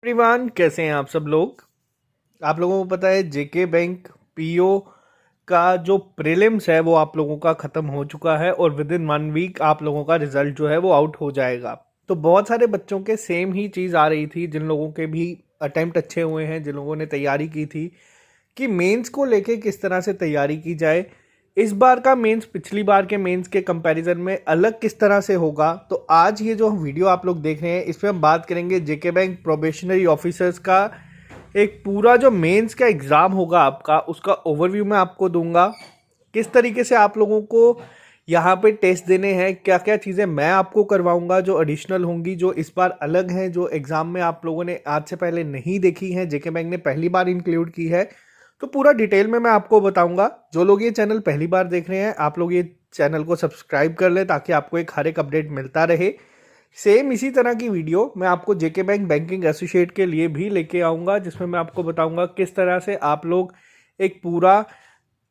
Everyone, कैसे हैं आप सब लोग। आप लोगों को पता है जेके बैंक पीओ का जो प्रीलिम्स है वो आप लोगों का ख़त्म हो चुका है और विद इन 1 वीक आप लोगों का रिजल्ट जो है वो आउट हो जाएगा। तो बहुत सारे बच्चों के सेम ही चीज़ आ रही थी, जिन लोगों के भी अटेम्प्ट अच्छे हुए हैं, जिन लोगों ने तैयारी की थी कि मेंस को लेके किस तरह से तैयारी की जाए। इस बार का मेंस पिछली बार के मेंस के कंपैरिजन में अलग किस तरह से होगा। तो आज ये जो वीडियो आप लोग देख रहे हैं इसमें हम बात करेंगे जेके बैंक प्रोबेशनरी ऑफिसर्स का एक पूरा जो मेंस का एग्ज़ाम होगा आपका, उसका ओवरव्यू मैं आपको दूंगा। किस तरीके से आप लोगों को यहाँ पे टेस्ट देने हैं, क्या क्या चीज़ें मैं आपको करवाऊंगा जो एडिशनल होंगी, जो इस बार अलग हैं, जो एग्ज़ाम में आप लोगों ने आज से पहले नहीं देखी हैं, जेके बैंक ने पहली बार इंक्लूड की है। तो पूरा डिटेल में मैं आपको बताऊंगा। जो लोग ये चैनल पहली बार देख रहे हैं, आप लोग ये चैनल को सब्सक्राइब कर लें ताकि आपको एक हर एक अपडेट मिलता रहे। सेम इसी तरह की वीडियो मैं आपको जेके बैंक बैंकिंग एसोसिएट के लिए भी लेके आऊँगा, जिसमें मैं आपको बताऊँगा किस तरह से आप लोग एक पूरा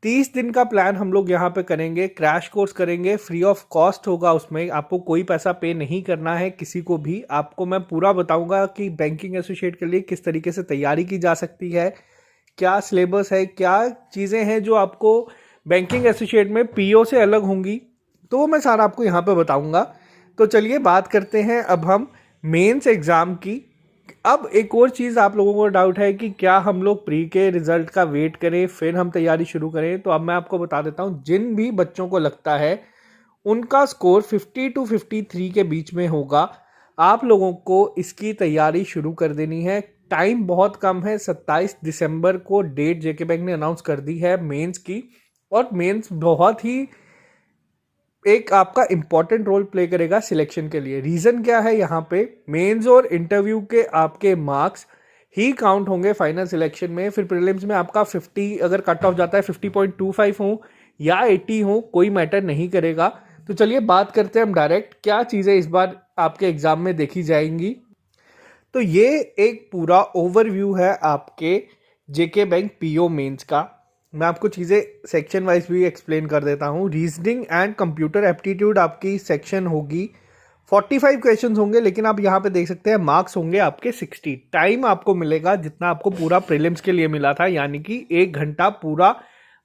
30 दिन का प्लान हम लोग यहाँ पे करेंगे। क्रैश कोर्स करेंगे, फ्री ऑफ कॉस्ट होगा, उसमें आपको कोई पैसा पे नहीं करना है किसी को भी। आपको मैं पूरा बताऊँगा कि बैंकिंग एसोसिएट के लिए किस तरीके से तैयारी की जा सकती है, क्या सिलेबस है, क्या चीज़ें हैं जो आपको बैंकिंग एसोसिएट में पीओ से अलग होंगी, तो वो मैं सारा आपको यहाँ पे बताऊँगा। तो चलिए बात करते हैं अब हम मेंस एग्ज़ाम की। अब एक और चीज़ आप लोगों को डाउट है कि क्या हम लोग प्री के रिज़ल्ट का वेट करें फिर हम तैयारी शुरू करें। तो अब मैं आपको बता देता हूँ, जिन भी बच्चों को लगता है उनका स्कोर 50 to 53 के बीच में होगा, आप लोगों को इसकी तैयारी शुरू कर देनी है। टाइम बहुत कम है, 27 दिसंबर को डेट जेके बैंक ने अनाउंस कर दी है मेंस की। और मेंस बहुत ही एक आपका इम्पॉर्टेंट रोल प्ले करेगा सिलेक्शन के लिए। रीज़न क्या है, यहाँ पे मेंस और इंटरव्यू के आपके मार्क्स ही काउंट होंगे फाइनल सिलेक्शन में। फिर प्रीलिम्स में आपका 50 अगर कट ऑफ जाता है, 50.25 हो या 80 हो, कोई मैटर नहीं करेगा। तो चलिए बात करते हैं हम डायरेक्ट क्या चीज़ें इस बार आपके एग्ज़ाम में देखी जाएंगी। तो ये एक पूरा ओवरव्यू है आपके जेके बैंक पीओ मेंस का। मैं आपको चीज़ें सेक्शन वाइज भी एक्सप्लेन कर देता हूँ। रीजनिंग एंड कंप्यूटर एप्टीट्यूड आपकी सेक्शन होगी, 45 क्वेश्चंस होंगे, लेकिन आप यहाँ पे देख सकते हैं मार्क्स होंगे आपके 60। टाइम आपको मिलेगा जितना आपको पूरा प्रीलिम्स के लिए मिला था, यानी कि 1 घंटा पूरा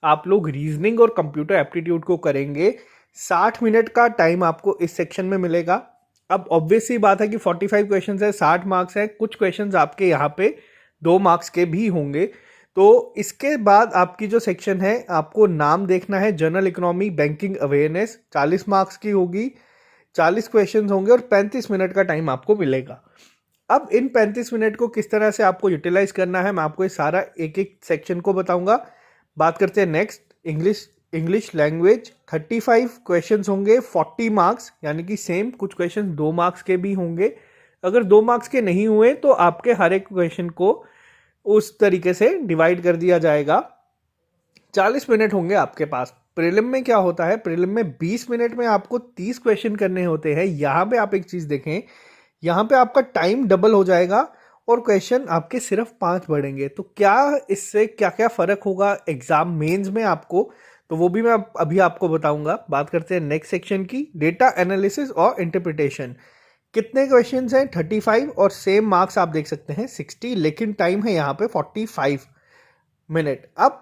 आप लोग रीजनिंग और कंप्यूटर एप्टीट्यूड को करेंगे। 60 मिनट का टाइम आपको इस सेक्शन में मिलेगा। अब ऑब्वियस सी बात है कि 45 क्वेश्चंस है, 60 मार्क्स है, कुछ क्वेश्चंस आपके यहाँ पे 2 मार्क्स के भी होंगे। तो इसके बाद आपकी जो सेक्शन है, आपको नाम देखना है, general economy banking awareness, 40 marks की होगी, 40 क्वेश्चंस होंगे और 35 मिनट का टाइम आपको मिलेगा। अब इन 35 मिनट को किस तरह से आपको यूटिलाइज करना है, मैं आपको ये सारा एक एक सेक्शन को बताऊंगा। बात करते हैं नेक्स्ट, इंग्लिश लैंग्वेज। 35 क्वेश्चंस होंगे, 40 मार्क्स, यानी कि सेम कुछ क्वेश्चंस 2 मार्क्स के भी होंगे। अगर 2 मार्क्स के नहीं हुए तो आपके हर एक क्वेश्चन को उस तरीके से डिवाइड कर दिया जाएगा। 40 मिनट होंगे आपके पास। प्रीलिम में क्या होता है, प्रीलिम में 20 मिनट में आपको 30 क्वेश्चन करने होते हैं। यहाँ पे आप एक चीज़ देखें, यहाँ पे आपका टाइम डबल हो जाएगा और क्वेश्चन आपके सिर्फ 5 बढ़ेंगे। तो क्या इससे क्या क्या फ़र्क होगा एग्ज़ाम मेंस में आपको, तो वो भी मैं अभी आपको बताऊंगा। बात करते हैं नेक्स्ट सेक्शन की, डेटा एनालिसिस और इंटरप्रिटेशन। कितने क्वेश्चंस हैं, 35, और सेम मार्क्स आप देख सकते हैं 60, लेकिन टाइम है यहाँ पे 45 मिनट। अब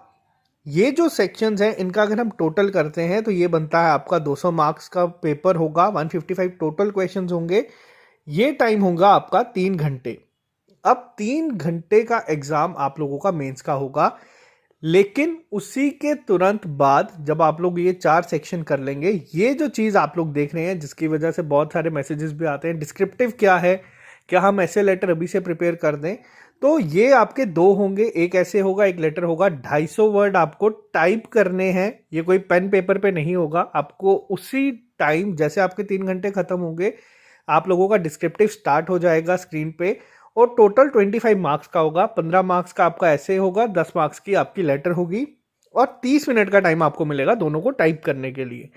ये जो सेक्शंस हैं इनका अगर हम टोटल करते हैं तो ये बनता है आपका 200 मार्क्स का पेपर होगा, 155 टोटल क्वेश्चंस होंगे। ये टाइम होगा आपका 3 घंटे। अब 3 घंटे का एग्ज़ाम आप लोगों का मेंस का होगा, लेकिन उसी के तुरंत बाद जब आप लोग ये 4 सेक्शन कर लेंगे, ये जो चीज़ आप लोग देख रहे हैं जिसकी वजह से बहुत सारे मैसेजेस भी आते हैं, डिस्क्रिप्टिव क्या है, क्या हम ऐसे लेटर अभी से प्रिपेयर कर दें, तो ये आपके 2 होंगे, एक ऐसे होगा, एक लेटर होगा। 250 वर्ड आपको टाइप करने हैं, ये कोई पेन पेपर पे नहीं होगा। आपको उसी टाइम जैसे आपके 3 घंटे खत्म होंगे, आप लोगों का डिस्क्रिप्टिव स्टार्ट हो जाएगा स्क्रीन पे, और टोटल 25 मार्क्स का होगा। 15 मार्क्स का आपका ऐसे होगा, 10 मार्क्स की आपकी लेटर होगी, और 30 मिनट का टाइम आपको मिलेगा दोनों को टाइप करने के लिए।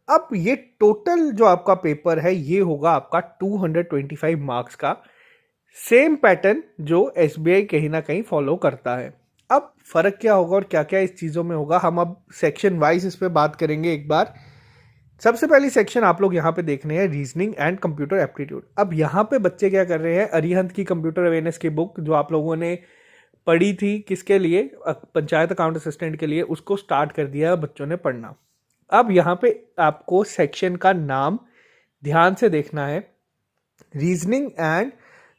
अब ये टोटल जो आपका पेपर है ये होगा आपका 225 मार्क्स का, सेम पैटर्न जो एसबीआई कहीं ना कहीं फॉलो करता है। अब फर्क क्या होगा और क्या क्या इस चीज़ों में होगा, हम अब सेक्शन वाइज इस पर बात करेंगे एक बार। सबसे पहली सेक्शन आप लोग यहाँ पे देख रहे हैं रीजनिंग एंड कंप्यूटर एप्टीट्यूड। अब यहाँ पे बच्चे क्या कर रहे हैं, अरिहंत की कंप्यूटर अवेयरनेस की बुक जो आप लोगों ने पढ़ी थी, किसके लिए, पंचायत अकाउंट असिस्टेंट के लिए, उसको स्टार्ट कर दिया बच्चों ने पढ़ना। अब यहाँ पे आपको सेक्शन का नाम ध्यान से देखना है, रीजनिंग एंड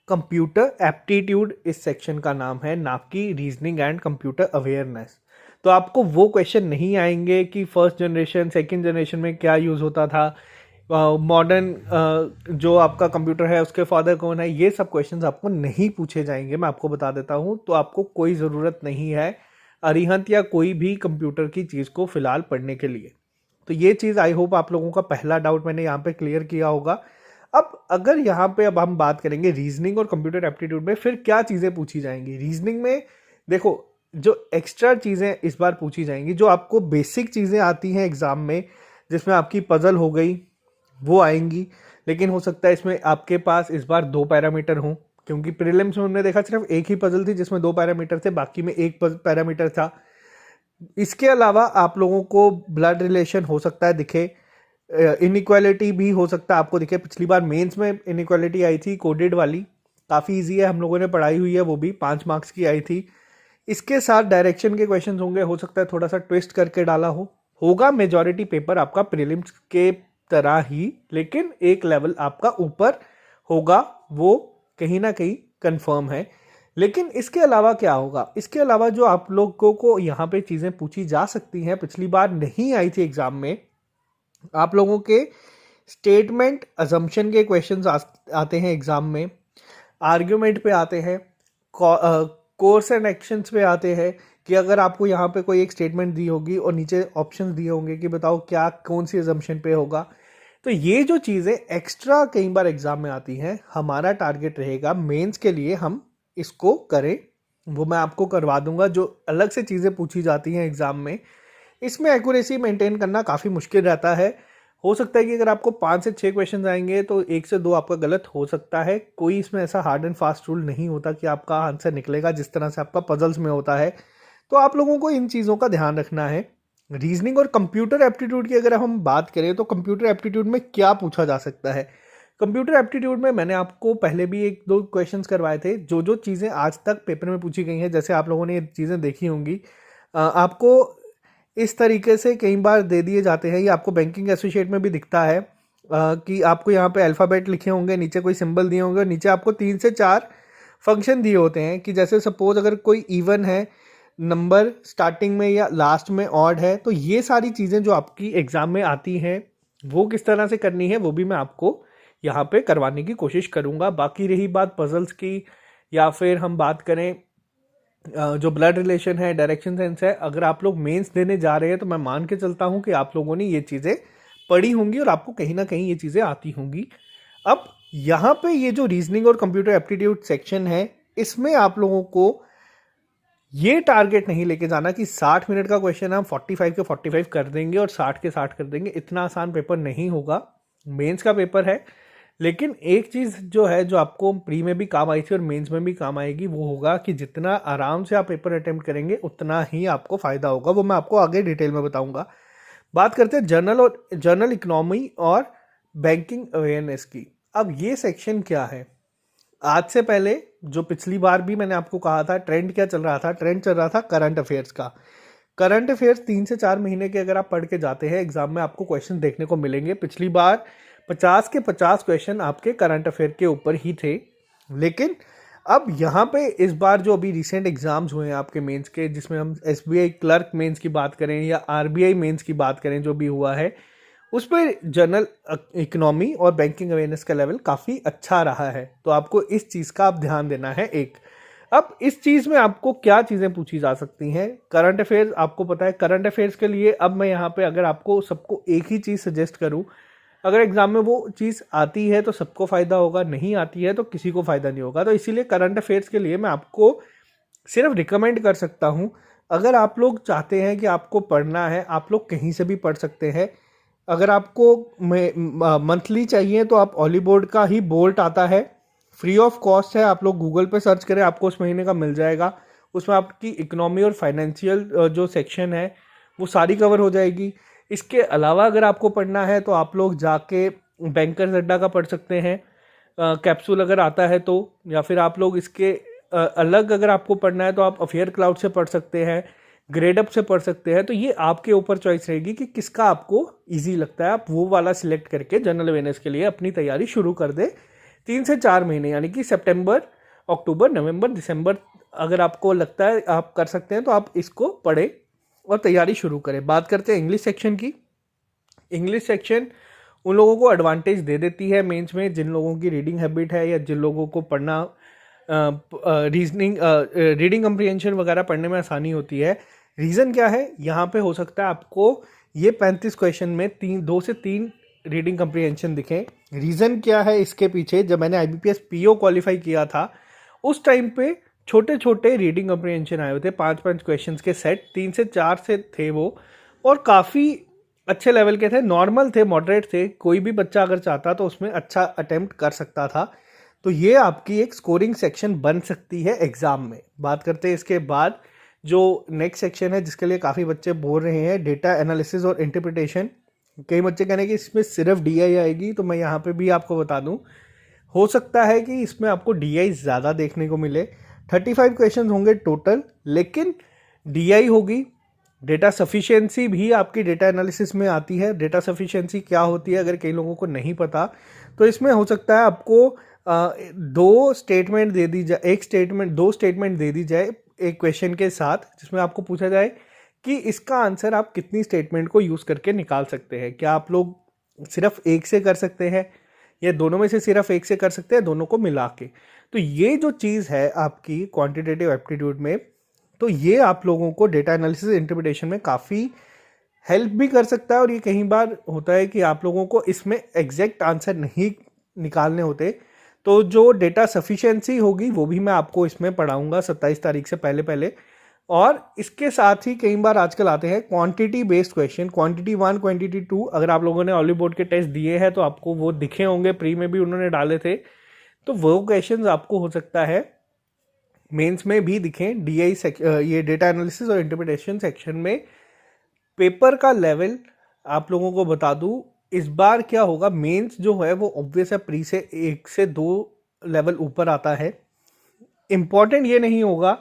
कंप्यूटर एप्टीट्यूड इस सेक्शन का नाम है, ना कि रीजनिंग एंड कंप्यूटर अवेयरनेस। तो आपको वो क्वेश्चन नहीं आएंगे कि फर्स्ट जनरेशन सेकंड जनरेशन में क्या यूज़ होता था, मॉडर्न जो आपका कंप्यूटर है उसके फादर कौन है, ये सब क्वेश्चंस आपको नहीं पूछे जाएंगे, मैं आपको बता देता हूँ। तो आपको कोई ज़रूरत नहीं है अरिहंत या कोई भी कंप्यूटर की चीज़ को फिलहाल पढ़ने के लिए। तो ये चीज़ आई होप आप लोगों का पहला डाउट मैंने यहाँ पे क्लियर किया होगा। अब अगर यहाँ पे अब हम बात करेंगे रीजनिंग और कंप्यूटर एप्टीट्यूड में फिर क्या चीज़ें पूछी जाएंगी। रीजनिंग में देखो जो एक्स्ट्रा चीज़ें इस बार पूछी जाएंगी, जो आपको बेसिक चीज़ें आती हैं एग्ज़ाम में, जिसमें आपकी पजल हो गई वो आएंगी, लेकिन हो सकता है इसमें आपके पास इस बार 2 पैरामीटर हों, क्योंकि प्रीलिम्स में हमने देखा सिर्फ एक ही पजल थी जिसमें 2 पैरामीटर थे, बाकी में एक पैरामीटर था। इसके अलावा आप लोगों को ब्लड रिलेशन हो सकता है दिखे, इनइक्वालिटी भी हो सकता है आपको दिखे। पिछली बार मेंस में इनइक्वालिटी आई थी कोडेड वाली, काफ़ी इजी है, हम लोगों ने पढ़ाई हुई है, वो भी 5 मार्क्स की आई थी। इसके साथ डायरेक्शन के क्वेश्चंस होंगे, हो सकता है थोड़ा सा ट्विस्ट करके डाला होगा मेजॉरिटी पेपर आपका प्रीलिम्स के तरह ही, लेकिन एक लेवल आपका ऊपर होगा, वो कहीं ना कहीं कंफर्म है। लेकिन इसके अलावा क्या होगा, इसके अलावा जो आप लोगों को यहाँ पे चीज़ें पूछी जा सकती हैं, पिछली बार नहीं आई थी एग्जाम में, आप लोगों के स्टेटमेंट अजम्पशन के क्वेश्चंस आते हैं एग्जाम में, आर्ग्यूमेंट पे आते हैं, कोर्स एंड एक्शंस पे आते हैं, कि अगर आपको यहाँ पे कोई एक स्टेटमेंट दी होगी और नीचे ऑप्शंस दिए होंगे कि बताओ क्या कौन सी अजम्पशन पे होगा। तो ये जो चीज़ें एक्स्ट्रा कई बार एग्जाम में आती हैं, हमारा टारगेट रहेगा मेंस के लिए हम इसको करें, वो मैं आपको करवा दूंगा। जो अलग से चीज़ें पूछी जाती हैं एग्जाम में, इसमें एक्यूरेसी मेंटेन करना काफ़ी मुश्किल रहता है। हो सकता है कि अगर आपको 5 से 6 क्वेश्चन आएंगे तो 1 से 2 आपका गलत हो सकता है। कोई इसमें ऐसा हार्ड एंड फास्ट रूल नहीं होता कि आपका आंसर निकलेगा जिस तरह से आपका पजल्स में होता है। तो आप लोगों को इन चीज़ों का ध्यान रखना है। रीजनिंग और कंप्यूटर एप्टीट्यूड की अगर हम बात करें तो कंप्यूटर एप्टीट्यूड में क्या पूछा जा सकता है। कंप्यूटर एप्टीट्यूड में मैंने आपको पहले भी 1-2 क्वेश्चंस करवाए थे। जो चीज़ें आज तक पेपर में पूछी गई हैं, जैसे आप लोगों ने ये चीज़ें देखी होंगी, आपको इस तरीके से कई बार दे दिए जाते हैं। ये आपको बैंकिंग एसोसिएट में भी दिखता है कि आपको यहाँ पे अल्फ़ाबेट लिखे होंगे, नीचे कोई सिंबल दिए होंगे और नीचे आपको 3 से 4 फंक्शन दिए होते हैं कि जैसे सपोज अगर कोई इवन है, नंबर स्टार्टिंग में या लास्ट में ऑड है, तो ये सारी चीज़ें जो आपकी एग्ज़ाम में आती हैं वो किस तरह से करनी है वो भी मैं आपको यहाँ पे करवाने की कोशिश करूँगा। बाकी रही बात पजल्स की, या फिर हम बात करें जो ब्लड रिलेशन है, डायरेक्शन सेंस है, अगर आप लोग मेंस देने जा रहे हैं तो मैं मान के चलता हूँ कि आप लोगों ने ये चीज़ें पढ़ी होंगी और आपको कहीं ना कहीं ये चीज़ें आती होंगी। अब यहाँ पे ये जो रीजनिंग और कंप्यूटर एप्टीट्यूड सेक्शन है, इसमें आप लोगों को ये टारगेट नहीं लेके जाना कि 60 मिनट का क्वेश्चन हम 45 के 45 कर देंगे और 60 के 60 कर देंगे। इतना आसान पेपर नहीं होगा, मेंस का पेपर है। लेकिन एक चीज़ जो है, जो आपको प्री में भी काम आई थी और मेंस में भी काम आएगी, वो होगा कि जितना आराम से आप पेपर अटेम्प्ट करेंगे उतना ही आपको फ़ायदा होगा। वो मैं आपको आगे डिटेल में बताऊंगा। बात करते हैं जनरल इकोनॉमी और बैंकिंग अवेयरनेस की। अब ये सेक्शन क्या है, आज से पहले जो पिछली बार भी मैंने आपको कहा था, ट्रेंड क्या चल रहा था, ट्रेंड चल रहा था करंट अफेयर्स का। करंट अफेयर्स 3 से 4 महीने के अगर आप पढ़ के जाते हैं एग्जाम में, आपको क्वेश्चन देखने को मिलेंगे। पिछली बार 50 के 50 क्वेश्चन आपके करंट अफेयर के ऊपर ही थे। लेकिन अब यहाँ पे इस बार जो अभी रिसेंट एग्जाम्स हुए हैं आपके मेंस के, जिसमें हम SBI क्लर्क मेंस की बात करें या RBI मेंस की बात करें, जो भी हुआ है उस पर जनरल इकोनॉमी और बैंकिंग अवेयरनेस का लेवल काफ़ी अच्छा रहा है। तो आपको इस चीज़ का आप ध्यान देना है। अब इस चीज़ में आपको क्या चीज़ें पूछी जा सकती हैं, करंट अफेयर्स आपको पता है। करंट अफेयर्स के लिए अब मैं यहाँ पे अगर आपको सबको एक ही चीज़ सजेस्ट करूँ, अगर एग्जाम में वो चीज़ आती है तो सबको फ़ायदा होगा, नहीं आती है तो किसी को फ़ायदा नहीं होगा। तो इसीलिए करंट अफेयर्स के लिए मैं आपको सिर्फ रिकमेंड कर सकता हूँ। अगर आप लोग चाहते हैं कि आपको पढ़ना है, आप लोग कहीं से भी पढ़ सकते हैं। अगर आपको मंथली चाहिए तो आप ऑलीबोर्ड का ही बोल्ट आता है, फ्री ऑफ कॉस्ट है, आप लोग गूगल पे सर्च करें, आपको उस महीने का मिल जाएगा। उसमें आपकी इकोनॉमी और फाइनेंशियल जो सेक्शन है वो सारी कवर हो जाएगी। इसके अलावा अगर आपको पढ़ना है तो आप लोग जाके बैंकर्स अड्डा का पढ़ सकते हैं, कैप्सूल अगर आता है तो, या फिर आप लोग इसके अलग अगर आपको पढ़ना है तो आप अफेयर क्लाउड से पढ़ सकते हैं, ग्रेड अप से पढ़ सकते हैं। तो ये आपके ऊपर चॉइस रहेगी कि किसका आपको इजी लगता है, आप वो वाला सिलेक्ट करके जनरल अवेयरनेस के लिए अपनी तैयारी शुरू कर दे। 3 से 4 महीने यानी कि सितंबर, अक्टूबर, नवंबर, दिसंबर अगर आपको लगता है आप कर सकते हैं तो आप इसको पढ़ें और तैयारी शुरू करें। बात करते हैं इंग्लिश सेक्शन की। इंग्लिश सेक्शन उन लोगों को एडवांटेज दे देती है मेंस में जिन लोगों की रीडिंग हैबिट है या जिन लोगों को पढ़ना रीडिंग कम्प्रीहेंशन वगैरह पढ़ने में आसानी होती है। रीज़न क्या है, यहाँ पे हो सकता है आपको ये 35 क्वेश्चन में 2 से 3 रीडिंग कम्प्रीहेंशन दिखें। रीज़न क्या है इसके पीछे, जब मैंने IBPS PO क्वालिफाई किया था उस टाइम पे छोटे छोटे रीडिंग कम्प्रीहेंशन आए हुए थे, 5-5 क्वेश्चंस के सेट, 3 से 4 से थे वो, और काफ़ी अच्छे लेवल के थे, नॉर्मल थे, मॉडरेट थे। कोई भी बच्चा अगर चाहता तो उसमें अच्छा अटेम्प्ट कर सकता था। तो ये आपकी एक स्कोरिंग सेक्शन बन सकती है एग्ज़ाम में। बात करते हैं इसके बाद जो नेक्स्ट सेक्शन है जिसके लिए काफ़ी बच्चे बोल रहे हैं, डेटा एनालिसिस और इंटरप्रिटेशन। कई बच्चे कह रहे हैं कि इसमें सिर्फ DI आएगी, तो मैं यहाँ पे भी आपको बता दूँ हो सकता है कि इसमें आपको DI ज़्यादा देखने को मिले। 35 क्वेश्चन होंगे टोटल, लेकिन DI होगी। डेटा सफिशिएंसी भी आपकी डेटा एनालिसिस में आती है। डेटा सफिशिएंसी क्या होती है अगर कई लोगों को नहीं पता, तो इसमें हो सकता है आपको 2 स्टेटमेंट दे दी जाए, 2 स्टेटमेंट दे दी जाए एक क्वेश्चन के साथ, जिसमें आपको पूछा जाए कि इसका आंसर आप कितनी स्टेटमेंट को यूज़ करके निकाल सकते हैं। क्या आप लोग सिर्फ एक से कर सकते हैं या दोनों में से सिर्फ एक से कर सकते हैं, दोनों को मिला के। तो ये जो चीज़ है आपकी क्वांटिटेटिव एप्टीट्यूड में, तो ये आप लोगों को डेटा एनालिसिस इंटरप्रिटेशन में काफ़ी हेल्प भी कर सकता है। और ये कई बार होता है कि आप लोगों को इसमें एग्जैक्ट आंसर नहीं निकालने होते, तो जो डेटा सफिशिएंसी होगी वो भी मैं आपको इसमें पढ़ाऊंगा 27 तारीख से पहले। और इसके साथ ही कई बार आजकल आते हैं quantity based question, quantity 1, quantity 2। अगर आप लोगों ने ऑलिव बोर्ड के टेस्ट दिए हैं तो आपको वो दिखे होंगे, प्री में भी उन्होंने डाले थे, तो वो क्वेश्चन आपको हो सकता है मेंस में भी दिखें। DI ये डेटा एनालिसिस और इंटरप्रिटेशन सेक्शन में पेपर का लेवल आप लोगों को बता दूं, इस बार क्या होगा, मेंस जो है वो ऑब्वियस है प्री से 1 से 2 लेवल ऊपर आता है। इम्पॉर्टेंट ये नहीं होगा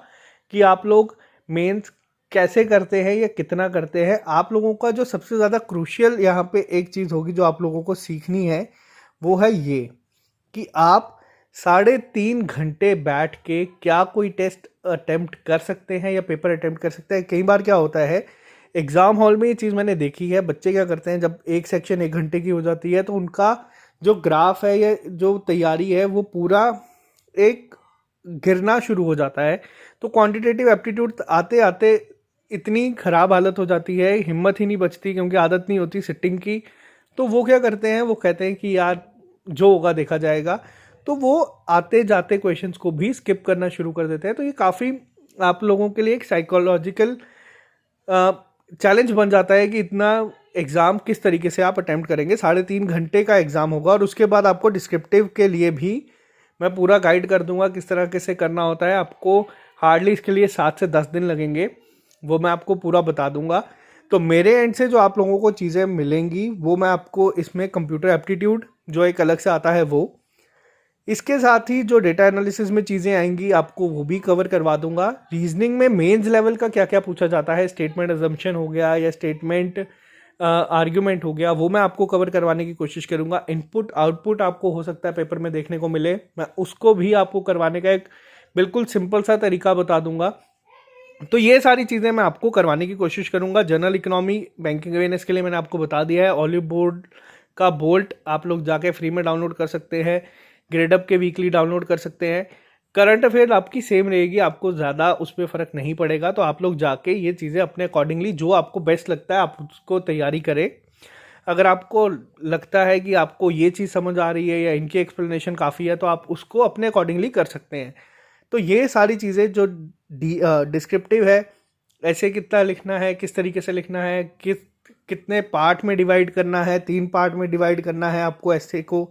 कि आप लोग मेंस कैसे करते हैं या कितना करते हैं। आप लोगों का जो सबसे ज़्यादा क्रूशियल यहाँ पे एक चीज़ होगी जो आप लोगों को सीखनी है, वो है ये कि आप 3.5 घंटे बैठ के क्या कोई टेस्ट अटेम्प्ट कर सकते हैं या पेपर अटेम्प्ट कर सकते हैं। कई बार क्या होता है एग्ज़ाम हॉल में, ये चीज़ मैंने देखी है, बच्चे क्या करते हैं जब एक सेक्शन 1 घंटे की हो जाती है तो उनका जो ग्राफ है या जो तैयारी है वो पूरा एक गिरना शुरू हो जाता है। तो क्वांटिटेटिव एप्टीट्यूड आते आते इतनी ख़राब हालत हो जाती है, हिम्मत ही नहीं बचती क्योंकि आदत नहीं होती सिटिंग की। तो वो क्या करते हैं, वो कहते हैं कि यार जो होगा देखा जाएगा, तो वो आते जाते क्वेश्चंस को भी स्किप करना शुरू कर देते हैं। तो ये काफ़ी आप लोगों के लिए एक साइकोलॉजिकल चैलेंज बन जाता है कि इतना एग्ज़ाम किस तरीके से आप अटेम्प्ट करेंगे। 3.5 घंटे का एग्ज़ाम होगा और उसके बाद आपको डिस्क्रिप्टिव के लिए भी मैं पूरा गाइड कर दूंगा किस तरह से करना होता है। आपको हार्डली इसके लिए 7 से 10 दिन लगेंगे, वो मैं आपको पूरा बता दूंगा। तो मेरे एंड से जो आप लोगों को चीज़ें मिलेंगी वो मैं आपको इसमें कंप्यूटर एप्टीट्यूड जो एक अलग से आता है वो, इसके साथ ही जो डेटा एनालिसिस में चीज़ें आएंगी आपको वो भी कवर करवा दूंगा। रीजनिंग में मेंस लेवल का क्या क्या पूछा जाता है, स्टेटमेंट अजम्पशन हो गया या स्टेटमेंट आर्ग्यूमेंट हो गया, वो मैं आपको कवर करवाने की कोशिश करूंगा। इनपुट आउटपुट आपको हो सकता है पेपर में देखने को मिले, मैं उसको भी आपको करवाने का एक बिल्कुल सिंपल सा तरीका बता दूंगा। तो ये सारी चीज़ें मैं आपको करवाने की कोशिश करूंगा। जनरल इकोनॉमी बैंकिंग अवेयरनेस के लिए मैंने आपको बता दिया है, ऑलिव बोर्ड का बोल्ट आप लोग जाके फ्री में डाउनलोड कर सकते हैं, ग्रेडअप के वीकली डाउनलोड कर सकते हैं। करंट अफेयर आपकी सेम रहेगी, आपको ज़्यादा उस पर फ़र्क नहीं पड़ेगा। तो आप लोग जाके ये चीज़ें अपने अकॉर्डिंगली जो आपको बेस्ट लगता है आप उसको तैयारी करें। अगर आपको लगता है कि आपको ये चीज़ समझ आ रही है या इनकी एक्सप्लेनेशन काफ़ी है तो आप उसको अपने अकॉर्डिंगली कर सकते हैं। तो ये सारी चीज़ें जो डिस्क्रिप्टिव है, ऐसे कितना लिखना है, किस तरीके से लिखना है, कितने पार्ट में डिवाइड करना है, 3 पार्ट में डिवाइड करना है आपको ऐसे को,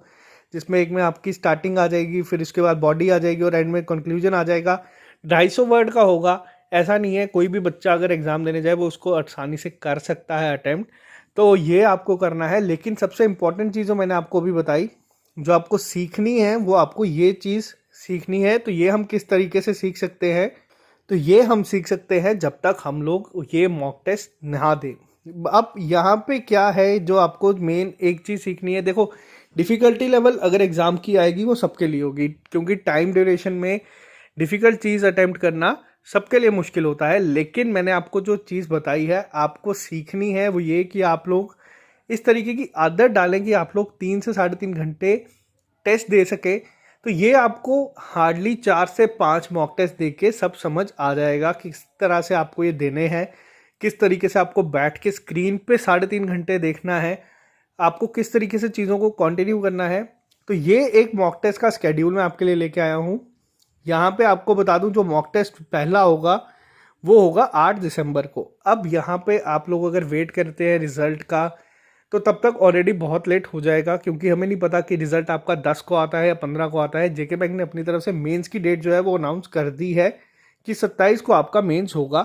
जिसमें एक में आपकी स्टार्टिंग आ जाएगी, फिर उसके बाद बॉडी आ जाएगी और एंड में कंक्लूजन आ जाएगा। 250 वर्ड का होगा, ऐसा नहीं है, कोई भी बच्चा अगर एग्ज़ाम देने जाए वो उसको आसानी से कर सकता है अटेम्प्ट। तो ये आपको करना है। लेकिन सबसे इम्पोर्टेंट चीज़ जो मैंने आपको अभी बताई, जो आपको सीखनी है वो आपको ये चीज़ सीखनी है। तो ये हम किस तरीके से सीख सकते हैं? तो ये हम सीख सकते हैं जब तक हम लोग ये मॉक टेस्ट ना दें। अब यहाँ पे क्या है जो आपको मेन एक चीज़ सीखनी है। देखो, डिफ़िकल्टी लेवल अगर एग्ज़ाम की आएगी वो सबके लिए होगी, क्योंकि टाइम ड्यूरेशन में डिफ़िकल्ट चीज़ अटेम्प्ट करना सबके लिए मुश्किल होता है। लेकिन मैंने आपको जो चीज़ बताई है आपको सीखनी है वो ये कि आप लोग इस तरीके की आदत डालें कि आप लोग 3 से 3.5 घंटे टेस्ट दे सके। तो ये आपको हार्डली 4 से 5 मॉक टेस्ट दे के सब समझ आ जाएगा किस तरह से आपको ये देने हैं, किस तरीके से आपको बैठ के स्क्रीन पे 3.5 घंटे देखना है, आपको किस तरीके से चीज़ों को कंटिन्यू करना है। तो ये एक मॉक टेस्ट का स्केड्यूल मैं आपके लिए लेके आया हूँ। यहाँ पे आपको बता दूँ, जो मॉक टेस्ट पहला होगा वो होगा 8 दिसंबर को। अब यहाँ पे आप लोग अगर वेट करते हैं रिज़ल्ट का, तो तब तक ऑलरेडी बहुत लेट हो जाएगा, क्योंकि हमें नहीं पता कि रिज़ल्ट आपका 10 को आता है या 15 को आता है। जेके बैंक ने अपनी तरफ से मेंस की डेट जो है वो अनाउंस कर दी है कि 27 को आपका मेंस होगा।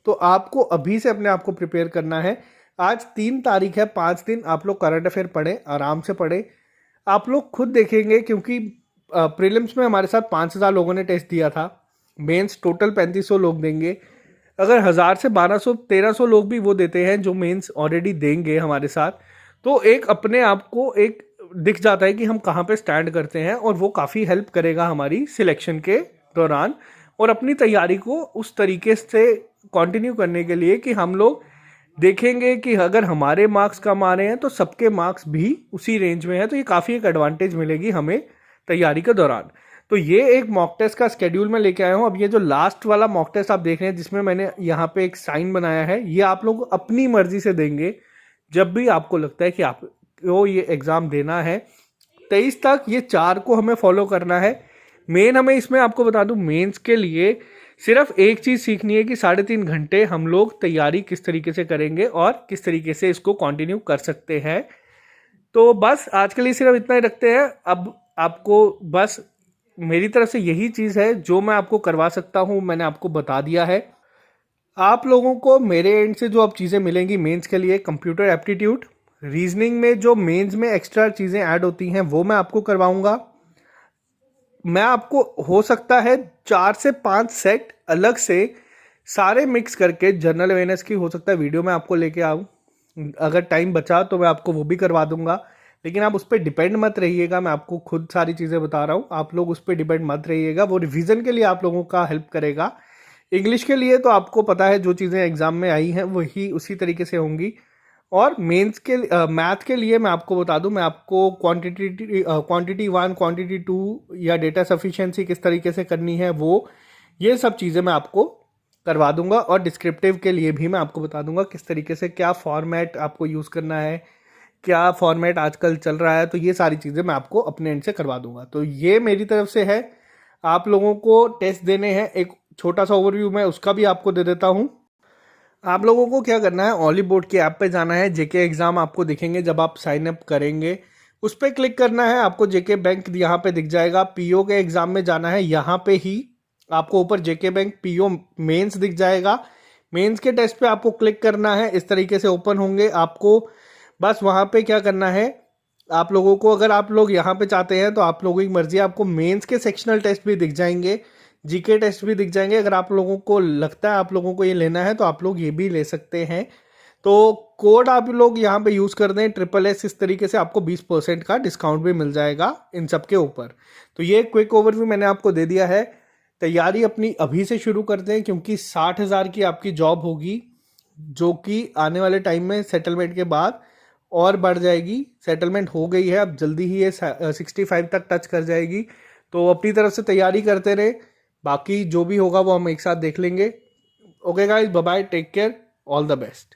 तो आपको अभी से अपने आप को प्रिपेयर करना है। आज 3 तारीख है, 5 दिन आप लोग करंट अफेयर पढ़ें, आराम से पढ़ें। आप लोग खुद देखेंगे, क्योंकि प्रीलिम्स में हमारे साथ 5,000 लोगों ने टेस्ट दिया था, मेंस टोटल 3500 लोग देंगे। अगर 1000 से 1200-1300 लोग भी वो देते हैं जो मेंस ऑलरेडी देंगे हमारे साथ, तो एक अपने आप को एक दिख जाता है कि हम कहाँ पे स्टैंड करते हैं, और वो काफ़ी हेल्प करेगा हमारी सिलेक्शन के दौरान और अपनी तैयारी को उस तरीके से कंटिन्यू करने के लिए कि हम लोग देखेंगे कि अगर हमारे मार्क्स कम आ रहे हैं तो सबके मार्क्स भी उसी रेंज में है। तो ये काफ़ी एक एडवांटेज मिलेगी हमें तैयारी के दौरान। तो ये एक मॉक टेस्ट का स्केड्यूल मैं लेके आया हूँ। अब ये जो लास्ट वाला मॉक टेस्ट आप देख रहे हैं, जिसमें मैंने यहाँ पे एक साइन बनाया है, ये आप लोग अपनी मर्जी से देंगे जब भी आपको लगता है कि आपको ये एग्ज़ाम देना है। 23 तक ये 4 को हमें फॉलो करना है। मेन हमें इसमें आपको बता दूं, मेंस के लिए सिर्फ एक चीज़ सीखनी है कि 3.5 घंटे हम लोग तैयारी किस तरीके से करेंगे और किस तरीके से इसको कंटिन्यू कर सकते हैं। तो बस आज के लिए सिर्फ इतना ही रखते हैं। अब आपको बस मेरी तरफ से यही चीज़ है जो मैं आपको करवा सकता हूँ, मैंने आपको बता दिया है। आप लोगों को मेरे एंड से जो अब चीज़ें मिलेंगी मेंस के लिए, कंप्यूटर एप्टीट्यूड, रीजनिंग में जो मेंस में एक्स्ट्रा चीज़ें ऐड होती हैं वो मैं आपको करवाऊंगा। मैं आपको हो सकता है 4 से 5 सेट अलग से सारे मिक्स करके जनरल अवेयरनेस की हो सकता है वीडियो में आपको लेके आऊँ। अगर टाइम बचा तो मैं आपको वो भी करवा दूंगा, लेकिन आप उस पर डिपेंड मत रहिएगा। मैं आपको खुद सारी चीज़ें बता रहा हूँ, आप लोग उस पर डिपेंड मत रहिएगा। वो रिवीजन के लिए आप लोगों का हेल्प करेगा। इंग्लिश के लिए तो आपको पता है जो चीज़ें एग्जाम में आई हैं वही उसी तरीके से होंगी। और मेंस के मैथ के लिए मैं आपको बता दूं, मैं आपको क्वांटिटी 1, क्वांटिटी 2 या डेटा सफिशिएंसी किस तरीके से करनी है वो ये सब चीज़ें मैं आपको करवा दूंगा। और डिस्क्रिप्टिव के लिए भी मैं आपको बता दूंगा किस तरीके से क्या फॉर्मेट आपको यूज़ करना है, क्या फॉर्मेट आजकल चल रहा है। तो ये सारी चीज़ें मैं आपको अपने एंड से करवा दूंगा। तो ये मेरी तरफ से है। आप लोगों को टेस्ट देने हैं, एक छोटा सा ओवरव्यू मैं उसका भी आपको दे देता हूँ। आप लोगों को क्या करना है, ऑली बोर्ड के ऐप पे जाना है। जेके एग्ज़ाम आपको दिखेंगे जब आप साइन अप करेंगे, उस पर क्लिक करना है। आपको जेके बैंक यहाँ पे दिख जाएगा। पीओ के एग्ज़ाम में जाना है, यहाँ पे ही आपको ऊपर जेके बैंक पीओ मेंस दिख जाएगा। मेंस के टेस्ट पे आपको क्लिक करना है, इस तरीके से ओपन होंगे। आपको बस वहाँ पे क्या करना है, आप लोगों को अगर आप लोग यहाँ पे चाहते हैं तो आप लोगों की मर्जी है, आपको मेंस के सेक्शनल टेस्ट भी दिख जाएंगे, जीके टेस्ट भी दिख जाएंगे। अगर आप लोगों को लगता है आप लोगों को ये लेना है तो आप लोग ये भी ले सकते हैं। तो कोड आप लोग यहाँ पे यूज़ कर दें SSS, इस तरीके से आपको 20% का डिस्काउंट भी मिल जाएगा इन सब के ऊपर। तो ये क्विक ओवरव्यू मैंने आपको दे दिया है। तैयारी अपनी अभी से शुरू कर दें, क्योंकि 60,000 की आपकी जॉब होगी, जो कि आने वाले टाइम में सेटलमेंट के बाद और बढ़ जाएगी। सेटलमेंट हो गई है, अब जल्दी ही ये 65 तक टच कर जाएगी। तो अपनी तरफ से तैयारी करते रहे, बाकी जो भी होगा वो हम एक साथ देख लेंगे। Okay guys, bye bye, take care, all the best.